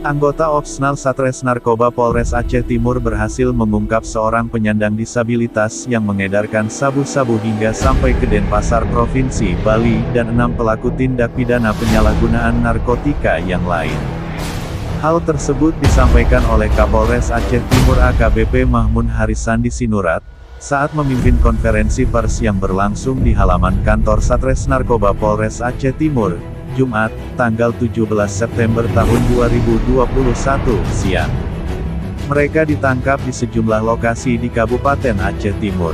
Anggota Opsnal Satres Narkoba Polres Aceh Timur berhasil mengungkap seorang penyandang disabilitas yang mengedarkan sabu-sabu hingga sampai ke Denpasar Provinsi Bali dan 6 pelaku tindak pidana penyalahgunaan narkotika yang lain. Hal tersebut disampaikan oleh Kapolres Aceh Timur AKBP Mahmun Harisandi Sinurat, saat memimpin konferensi pers yang berlangsung di halaman kantor Satres Narkoba Polres Aceh Timur, Jumat, tanggal 17 September tahun 2021, siang. Mereka ditangkap di sejumlah lokasi di Kabupaten Aceh Timur.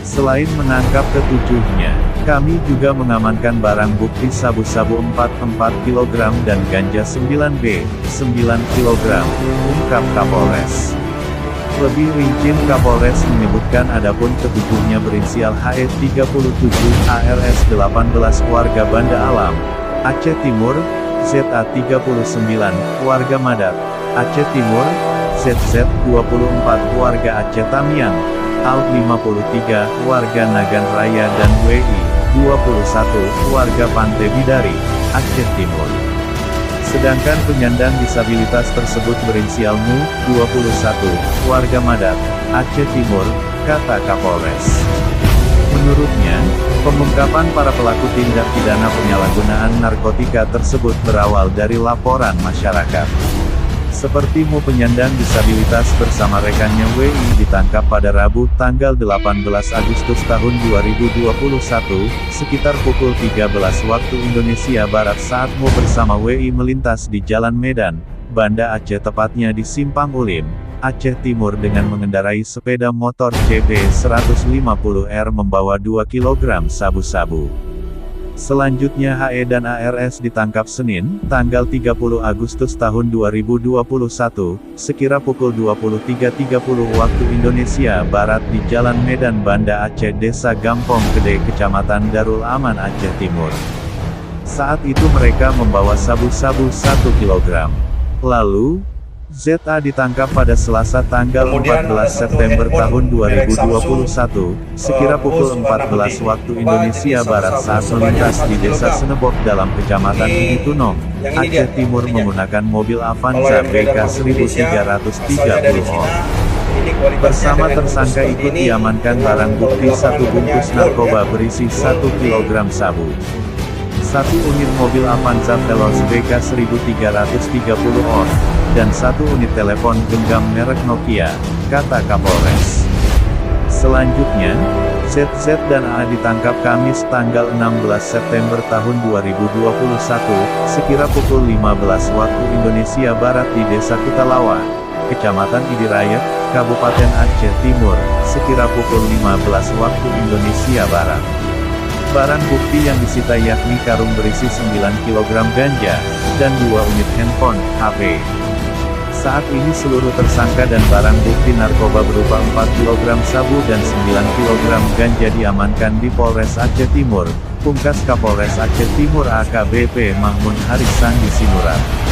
Selain menangkap ketujuhnya, kami juga mengamankan barang bukti sabu-sabu 44 kg dan ganja 9B, 9 kg, ungkap Kapolres. Lebih rinci Kapolres menyebutkan adapun ketujuhnya berinisial HE 37, ARS 18 warga Banda Alam, Aceh Timur, ZA 39, warga Madat, Aceh Timur, ZZ 24 warga Aceh Tamiang, AL 53 warga Nagan Raya dan WI 21 warga Pantai Bidari, Aceh Timur. Sedangkan penyandang disabilitas tersebut berinisial MU 21 warga Madat, Aceh Timur, kata Kapolres. Menurutnya, pengungkapan para pelaku tindak pidana penyalahgunaan narkotika tersebut berawal dari laporan masyarakat. Seperti MU penyandang disabilitas bersama rekannya WI ditangkap pada Rabu tanggal 18 Agustus tahun 2021, sekitar pukul 13 waktu Indonesia Barat saat MU bersama WI melintas di Jalan Medan, Banda Aceh tepatnya di Simpang Ulim, Aceh Timur dengan mengendarai sepeda motor CB 150R membawa 2 kg sabu-sabu. Selanjutnya HE dan ARS ditangkap Senin, tanggal 30 Agustus tahun 2021, sekira pukul 23.30 waktu Indonesia Barat di Jalan Medan Banda Aceh Desa Gampong Gede Kecamatan Darul Aman Aceh Timur. Saat itu mereka membawa sabu-sabu 1 kg. Lalu, ZA ditangkap pada Selasa tanggal 14 September tahun 2021, sekira pukul 14 waktu Indonesia Barat saat melintas di Desa Senebok dalam Kecamatan Ibitunong, Aceh Timur menggunakan mobil Avanza BK 1330 Bersama tersangka ikut diamankan barang bukti 1 bungkus narkoba berisi 1 kg sabu. 1 unit mobil Avanza Veloz BK 1330 OR, dan 1 unit telepon genggam merek Nokia, kata Kapolres. Selanjutnya, ZZ dan A ditangkap Kamis tanggal 16 September tahun 2021, sekira pukul 15 waktu Indonesia Barat di Desa Kutalawa, Kecamatan Idirayat, Kabupaten Aceh Timur, sekira pukul 15 waktu Indonesia Barat. Barang bukti yang disita yakni karung berisi 9 kg ganja, dan 2 unit handphone, HP. Saat ini seluruh tersangka dan barang bukti narkoba berupa 4 kg sabu dan 9 kg ganja diamankan di Polres Aceh Timur, pungkas Kapolres Aceh Timur AKBP Mahmun Harisandi Sinurat.